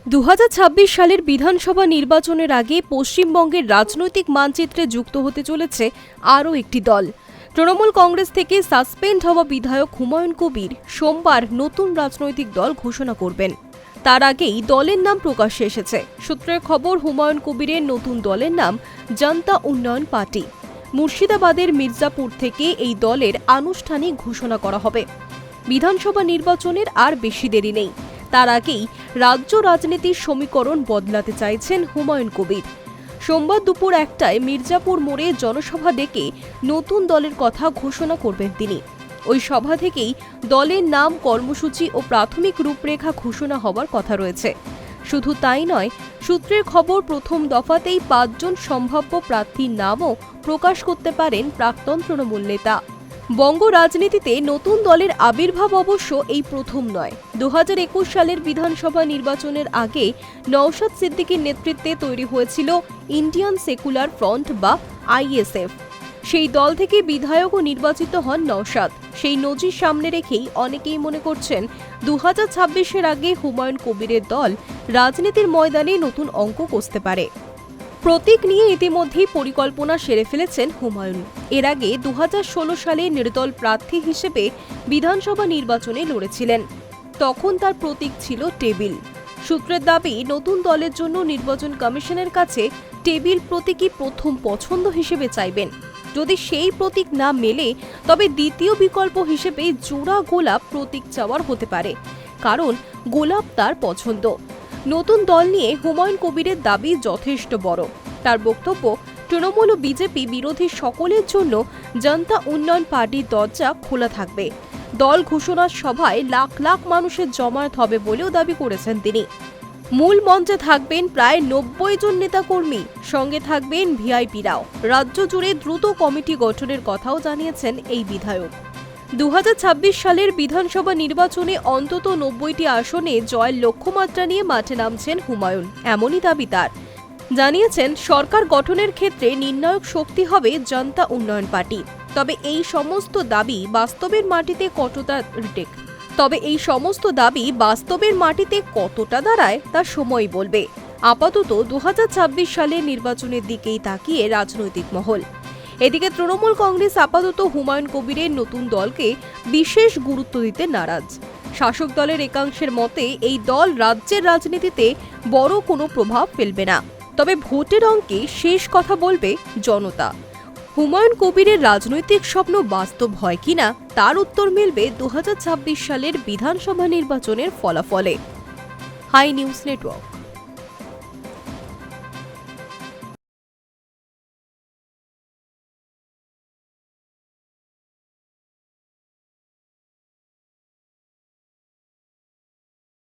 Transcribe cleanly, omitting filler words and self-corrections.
2026 সালের বিধানসভা নির্বাচনের আগে পশ্চিমবঙ্গের রাজনৈতিক মানচিত্রে যুক্ত হতে চলেছে আরও একটি দল। তৃণমূল কংগ্রেস থেকে সাসপেন্ড হওয়া বিধায়ক হুমায়ুন কবির সোমবার নতুন রাজনৈতিক দল ঘোষণা করবেন। তার আগেই দলের নাম প্রকাশ্যে এসেছে। সূত্রের খবর, হুমায়ুন কবিরের নতুন দলের নাম জনতা উন্নয়ন পার্টি। মুর্শিদাবাদের মির্জাপুর থেকে এই দলের আনুষ্ঠানিক ঘোষণা করা হবে। বিধানসভা নির্বাচনের আর বেশি দেরি নেই। তার আগেই রাজ্য রাজনীতির সমীকরণ বদলাতে চাইছেন হুমায়ুন কবির। সোমবার দুপুর 1টায় মির্জাপুর মোড়ে জনসভা ডেকে নতুন দলের কথা ঘোষণা করবেন তিনি। ওই সভা থেকেই দলের নাম, কর্মসূচি ও প্রাথমিক রূপরেখা ঘোষণা হবার কথা রয়েছে। শুধু তাই নয়, সূত্রের খবর, প্রথম দফাতেই 5 জন সম্ভাব্য প্রার্থীর নামও প্রকাশ করতে পারেন প্রাক্তন তৃণমূল নেতা। বঙ্গ রাজনীতিতে নতুন দলের আবির্ভাব অবশ্য এই প্রথম নয়। 2021 সালের বিধানসভা নির্বাচনের আগে নওশাদ সিদ্দিকীর নেতৃত্বে তৈরি হয়েছিল ইন্ডিয়ান সেকুলার ফ্রন্ট বা ISF। সেই দল থেকে বিধায়কও নির্বাচিত হন নওশাদ। সেই নজির সামনে রেখেই অনেকেই মনে করছেন 2026-এর আগে হুমায়ুন কবিরের দল রাজনীতির ময়দানে নতুন অঙ্ক কষতে পারে। প্রতীক নিয়ে ইতিমধ্যেই পরিকল্পনা সেরে ফেলেছেন হুমায়ুন। এর আগে 2016 সালে নির্দল প্রার্থী হিসেবে বিধানসভা নির্বাচনে লড়েছিলেন। তখন তার প্রতীক ছিল টেবিল। সূত্রের দাবি, নতুন দলের জন্য নির্বাচন কমিশনের কাছে টেবিল প্রতীকই প্রথম পছন্দ হিসেবে চাইবেন। যদি সেই প্রতীক না মেলে, তবে দ্বিতীয় বিকল্প হিসেবে জোড়া গোলাপ প্রতীক চাওয়ার হতে পারে, কারণ গোলাপ তার পছন্দ। নতুন দল নিয়ে হুমায়ুন কবিরের দাবি যথেষ্ট বড়। তার বক্তব্য, তৃণমূল ও বিজেপি বিরোধী সকলের জন্য জনতা উন্নয়ন পার্টির দরজা খোলা থাকবে। দল ঘোষণার সভায় লাখ লাখ মানুষের জমায়েত হবে বলেও দাবি করেছেন তিনি। মূল মঞ্চে থাকবেন প্রায় 90 জন নেতাকর্মী, সঙ্গে থাকবেন ভিআইপিরাও। রাজ্য জুড়ে দ্রুত কমিটি গঠনের কথাও জানিয়েছেন এই বিধায়ক। 2026 সালের বিধানসভা নির্বাচনে অন্তত 90টি আসনে জয়ের লক্ষ্যমাত্রা নিয়ে মাঠে নামছেন হুমায়ুন, এমনই দাবি তার। জানিয়েছেন, সরকার গঠনের ক্ষেত্রে নির্ণায়ক শক্তি হবে জনতা উন্নয়ন পার্টি। তবে এই সমস্ত দাবি বাস্তবের মাটিতে কতটা দাঁড়ায় তা সময় বলবে। আপাতত 2026 সালের নির্বাচনের দিকেই তাকিয়ে রাজনৈতিক মহল। এদিকে তৃণমূল কংগ্রেস আপাতত হুমায়ুন কবিরের নতুন দলকে বিশেষ গুরুত্ব দিতে নারাজ। শাসক দলের একাংশের মতে এই দল রাজ্যের রাজনীতিতে বড় কোনো প্রভাব ফেলবে না। তবে ভোটের অঙ্কে শেষ কথা বলবে জনতা। হুমায়ুন কবিরের রাজনৈতিক স্বপ্ন বাস্তব হয় কিনা তার উত্তর মিলবে 2026 সালের বিধানসভা নির্বাচনের ফলাফলে। Hi news network.